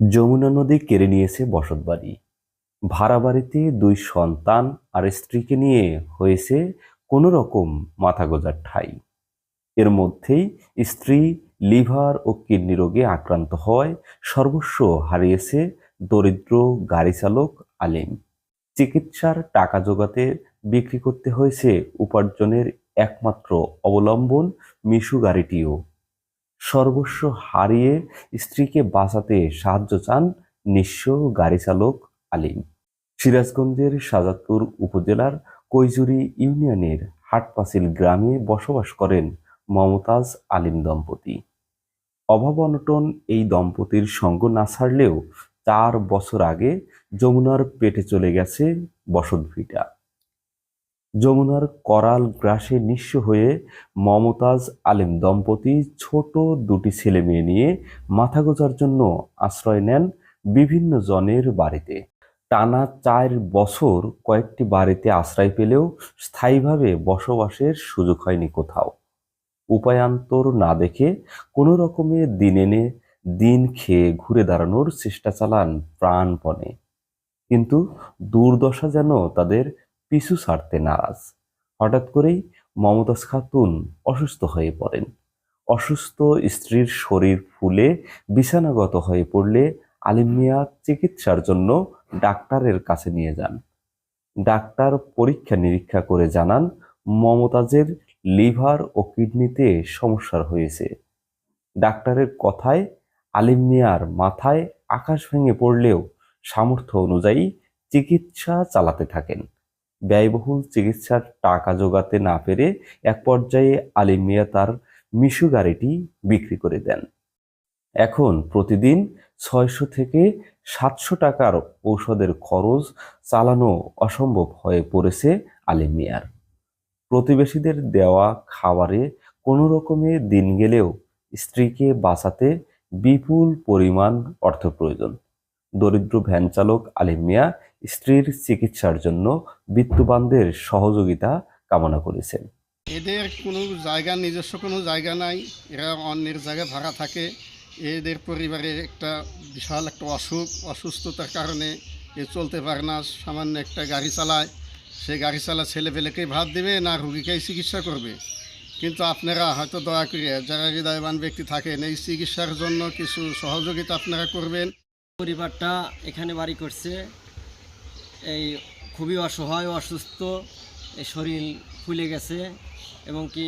যমুনা নদী কেড়ে নিয়েছে বসতবাড়ি। ভাড়া বাড়িতে দুই সন্তান আর স্ত্রীকে নিয়ে হয়েছে কোনো রকম মাথা গোঁজার ঠাঁই। এর মধ্যেই স্ত্রী লিভার ও কিডনি রোগে আক্রান্ত হওয়ায় সর্বস্ব হারিয়েছে দরিদ্র গাড়ি চালক আলিম। চিকিৎসার টাকা জোগাতে বিক্রি করতে হয়েছে উপার্জনের একমাত্র অবলম্বন মিশু গাড়িটিও। সর্বস্ব হারিয়ে স্ত্রীকে বাঁচাতে সাহায্য চান নিঃস্ব গাড়ি চালক আলিম। সিরাজগঞ্জের শাজাদপুর উপজেলার কৈজুরী ইউনিয়নের হাটপাঁচিল গ্রামে বসবাস করেন মমতাজ আলিম দম্পতি। অভাব অনটন এই দম্পতির সঙ্গ না ছাড়লেও 4 বছর আগে যমুনার পেটে চলে গেছে বসতভিটা। যমুনার করাল গ্রাসে নিঃস্ব হয়ে মমতাজ আলিম দম্পতি ছোট দুটি ছেলেমেয়ে নিয়ে মাথা গোঁজার জন্য আশ্রয় নেন বিভিন্ন জনের বাড়িতে। টানা 4 বছর কয়েকটি বাড়িতে আশ্রয় পেলেও স্থায়ীভাবে বসবাসের সুযোগ হয়নি কোথাও। উপায়ান্তর না দেখে কোনো রকমে দিন এনে দিন খেয়ে ঘুরে দাঁড়ানোর চেষ্টা চালান প্রাণপণে। কিন্তু দুর্দশা যেন তাদের পিছু ছাড়তে নারাজ। হঠাৎ করেই মমতাজ খাতুন অসুস্থ হয়ে পড়েন। অসুস্থ স্ত্রীর শরীর ফুলে বিছানাগত হয়ে পড়লে আলিম মিয়া চিকিৎসার জন্য ডাক্তারের কাছে নিয়ে যান। ডাক্তার পরীক্ষা নিরীক্ষা করে জানান মমতাজের লিভার ও কিডনিতে সমস্যা হয়েছে। ডাক্তারের কথায় আলিম মিয়ার মাথায় আকাশ ভেঙে পড়লেও সামর্থ্য অনুযায়ী চিকিৎসা চালাতে থাকেন। ব্যয়বহুল চিকিৎসার টাকা জোগাতে না পেরে এক পর্যায়ে আলিম মিয়া তার মিশু গাড়িটি বিক্রি করে দেন। এখন প্রতিদিন 600 থেকে 700 টাকার ঔষধের খরচ চালানো অসম্ভব হয়ে পড়েছে আলিম মিয়ার। প্রতিবেশীদের দেওয়া খাবারে কোনো রকমে দিন গেলেও স্ত্রীকে বাঁচাতে বিপুল পরিমাণ অর্থ প্রয়োজন। দরিদ্র ভ্যান চালক আলিম মিয়া স্ত্রীর চিকিৎসার জন্য বিত্তবানদের সহযোগিতা কামনা করেছেন। এদের কোনো জায়গা, নিজস্ব কোনো জায়গা নাই, এরা অন্যের জায়গায় ভাড়া থাকে। এদের পরিবারে একটা বিশাল একটা অসুস্থতার কারণে এ চলতে পারে না, সামান্য একটা গাড়ি চালায়। সে গাড়ি চালা ছেলেপেলেকেই ভাত দেবে না রুগীকেই চিকিৎসা করবে। কিন্তু আপনারা হয়তো দয়া করে যারা হৃদয়বান ব্যক্তি থাকেন, এই চিকিৎসার জন্য কিছু সহযোগিতা আপনারা করবেন। পরিবারটা এখানে বাড়ি করছে, এই খুবই অসহায়, অসুস্থ, এই শরীর ফুলে গেছে এবং কি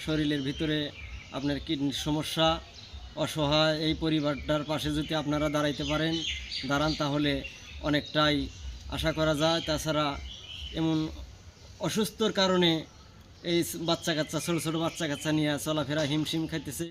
শরীরের ভিতরে আপনার কিডনির সমস্যা, অসহায়। এই পরিবারটার পাশে যদি আপনারা দাঁড়ান তাহলে অনেকটাই আশা করা যায়। তাছাড়া এমন অসুস্থর কারণে এই ছোটো ছোটো বাচ্চা কাচ্চা নিয়ে চলাফেরা হিমশিম খাইতেছে।